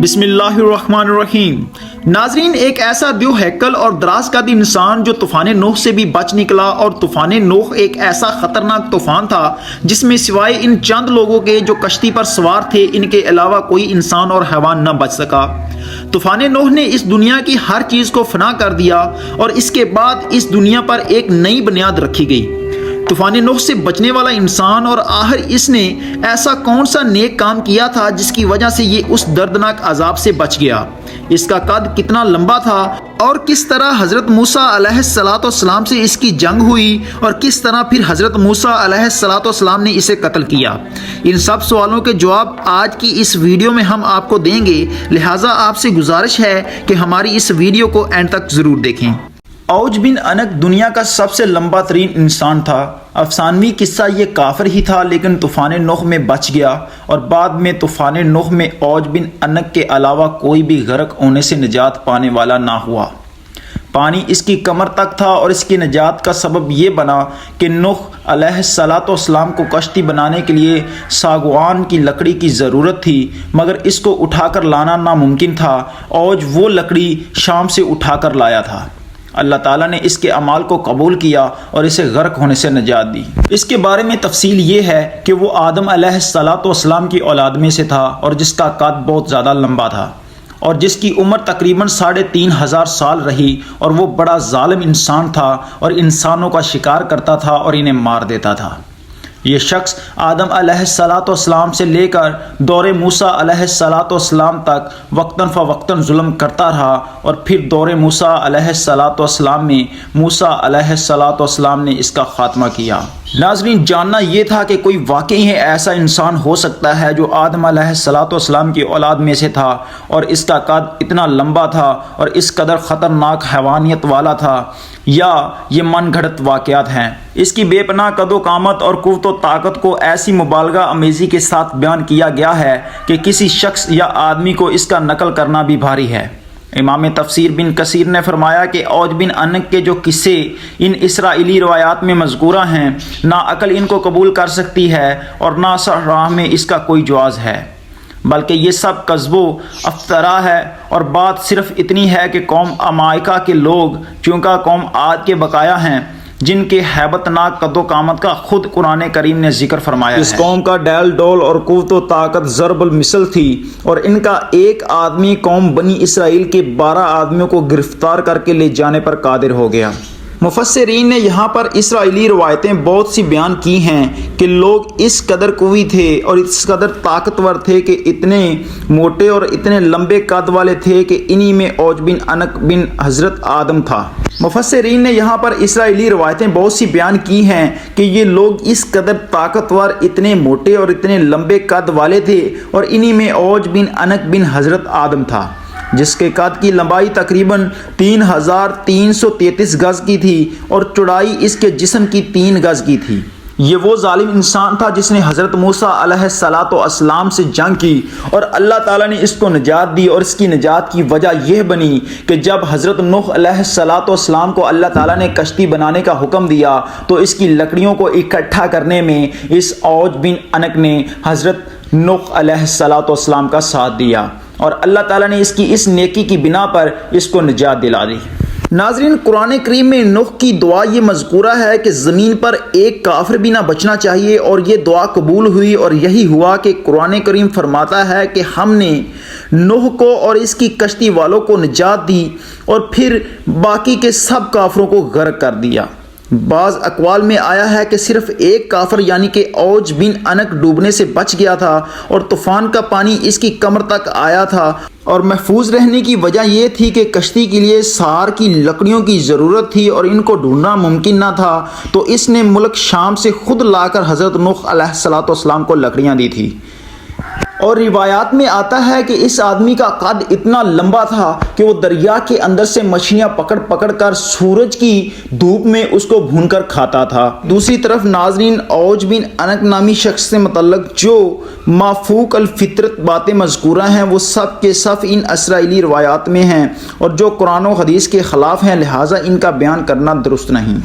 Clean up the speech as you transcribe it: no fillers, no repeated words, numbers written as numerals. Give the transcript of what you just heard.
بسم اللہ الرحمن الرحیم۔ ناظرین، ایک ایسا دیو ہیکل اور دراز قد انسان جو طوفان نوح سے بھی بچ نکلا، اور طوفان نوح ایک ایسا خطرناک طوفان تھا جس میں سوائے ان چند لوگوں کے جو کشتی پر سوار تھے، ان کے علاوہ کوئی انسان اور حیوان نہ بچ سکا۔ طوفان نوح نے اس دنیا کی ہر چیز کو فنا کر دیا اور اس کے بعد اس دنیا پر ایک نئی بنیاد رکھی گئی۔ طوفان نوح سے بچنے والا انسان، اور آخر اس نے ایسا کون سا نیک کام کیا تھا جس کی وجہ سے یہ اس دردناک عذاب سے بچ گیا؟ اس کا قد کتنا لمبا تھا، اور کس طرح حضرت موسیٰ علیہ السلام سے اس کی جنگ ہوئی، اور کس طرح پھر حضرت موسیٰ علیہ السلام نے اسے قتل کیا؟ ان سب سوالوں کے جواب آج کی اس ویڈیو میں ہم آپ کو دیں گے، لہٰذا آپ سے گزارش ہے کہ ہماری اس ویڈیو کو اینڈ تک ضرور دیکھیں۔ اوج بن انق دنیا کا سب سے لمبا ترین انسان تھا۔ افسانوی قصہ یہ کافر ہی تھا، لیکن طوفان نوح میں بچ گیا، اور بعد میں طوفان نوح میں اوج بن انق کے علاوہ کوئی بھی غرق ہونے سے نجات پانے والا نہ ہوا۔ پانی اس کی کمر تک تھا، اور اس کی نجات کا سبب یہ بنا کہ نوح علیہ السلام کو کشتی بنانے کے لیے ساگوان کی لکڑی کی ضرورت تھی، مگر اس کو اٹھا کر لانا ناممکن تھا۔ اوج وہ لکڑی شام سے اٹھا کر لایا تھا۔ اللہ تعالیٰ نے اس کے اعمال کو قبول کیا اور اسے غرق ہونے سے نجات دی۔ اس کے بارے میں تفصیل یہ ہے کہ وہ آدم علیہ السلام کی اولاد میں سے تھا، اور جس کا قد بہت زیادہ لمبا تھا، اور جس کی عمر تقریباً 3500 سال رہی، اور وہ بڑا ظالم انسان تھا اور انسانوں کا شکار کرتا تھا اور انہیں مار دیتا تھا۔ یہ شخص آدم علیہ السلام سے لے کر دور موسیٰ علیہ السلام تک وقتاً فوقتاً ظلم کرتا رہا، اور پھر دور موسیٰ علیہ السلام میں موسیٰ علیہ السلام نے اس کا خاتمہ کیا۔ ناظرین، جاننا یہ تھا کہ کوئی واقعی ایسا انسان ہو سکتا ہے جو آدم علیہ السلام کی اولاد میں سے تھا، اور اس کا قد اتنا لمبا تھا اور اس قدر خطرناک حیوانیت والا تھا، یا یہ من گھڑت واقعات ہیں؟ اس کی بے پناہ قد و قامت اور قوت و طاقت کو ایسی مبالغہ امیزی کے ساتھ بیان کیا گیا ہے کہ کسی شخص یا آدمی کو اس کا نقل کرنا بھی بھاری ہے۔ امام تفسیر بن کثیر نے فرمایا کہ اوج بن انق کے جو قصے ان اسرائیلی روایات میں مذکورہ ہیں، نہ عقل ان کو قبول کر سکتی ہے اور نہ راہ میں اس کا کوئی جواز ہے، بلکہ یہ سب کذب و افطرا ہے۔ اور بات صرف اتنی ہے کہ قوم امائکہ کے لوگ چونکہ قوم عاد کے بقایا ہیں، جن کے ہیبت ناک قد و قامت کا خود قرآن کریم نے ذکر فرمایا ہے۔ اس قوم کا ڈیل ڈول اور قوت و طاقت ضرب المثل تھی، اور ان کا ایک آدمی قوم بنی اسرائیل کے 12 آدمیوں کو گرفتار کر کے لے جانے پر قادر ہو گیا۔ مفسرین نے یہاں پر اسرائیلی روایتیں بہت سی بیان کی ہیں کہ لوگ اس قدر قوی تھے اور اس قدر طاقتور تھے کہ اتنے موٹے اور اتنے لمبے قد والے تھے کہ انہی میں اوج بن انق بن حضرت آدم تھا۔ مفسرین نے یہاں پر اسرائیلی روایتیں بہت سی بیان کی ہیں کہ یہ لوگ اس قدر طاقتور، اتنے موٹے اور اتنے لمبے قد والے تھے، اور انہی میں اوج بن انق بن حضرت آدم تھا، جس کے قد کی لمبائی تقریباً 3333 گز کی تھی، اور چوڑائی اس کے جسم کی 3 گز کی تھی۔ یہ وہ ظالم انسان تھا جس نے حضرت موسیٰ علیہ السلام سے جنگ کی، اور اللہ تعالیٰ نے اس کو نجات دی، اور اس کی نجات کی وجہ یہ بنی کہ جب حضرت نوح علیہ السلام کو اللہ تعالیٰ نے کشتی بنانے کا حکم دیا، تو اس کی لکڑیوں کو اکٹھا کرنے میں اس اوج بن انق نے حضرت نوح علیہ السلام کا ساتھ دیا، اور اللہ تعالیٰ نے اس کی اس نیکی کی بنا پر اس کو نجات دلا دی۔ ناظرین، قرآن کریم میں نوح کی دعا یہ مذکورہ ہے کہ زمین پر ایک کافر بھی نہ بچنا چاہیے، اور یہ دعا قبول ہوئی، اور یہی ہوا کہ قرآن کریم فرماتا ہے کہ ہم نے نوح کو اور اس کی کشتی والوں کو نجات دی، اور پھر باقی کے سب کافروں کو غرق کر دیا۔ بعض اقوال میں آیا ہے کہ صرف ایک کافر یعنی کہ اوج بن انق ڈوبنے سے بچ گیا تھا، اور طوفان کا پانی اس کی کمر تک آیا تھا، اور محفوظ رہنے کی وجہ یہ تھی کہ کشتی کے لیے سار کی لکڑیوں کی ضرورت تھی، اور ان کو ڈھونڈنا ممکن نہ تھا، تو اس نے ملک شام سے خود لا کر حضرت نوح علیہ السلام کو لکڑیاں دی تھی۔ اور روایات میں آتا ہے کہ اس آدمی کا قد اتنا لمبا تھا کہ وہ دریا کے اندر سے مچھلیاں پکڑ پکڑ کر سورج کی دھوپ میں اس کو بھون کر کھاتا تھا۔ دوسری طرف ناظرین، اوج بن انق نامی شخص سے متعلق جو مافوق الفطرت باتیں مذکورہ ہیں، وہ سب کے سب ان اسرائیلی روایات میں ہیں، اور جو قرآن و حدیث کے خلاف ہیں، لہٰذا ان کا بیان کرنا درست نہیں۔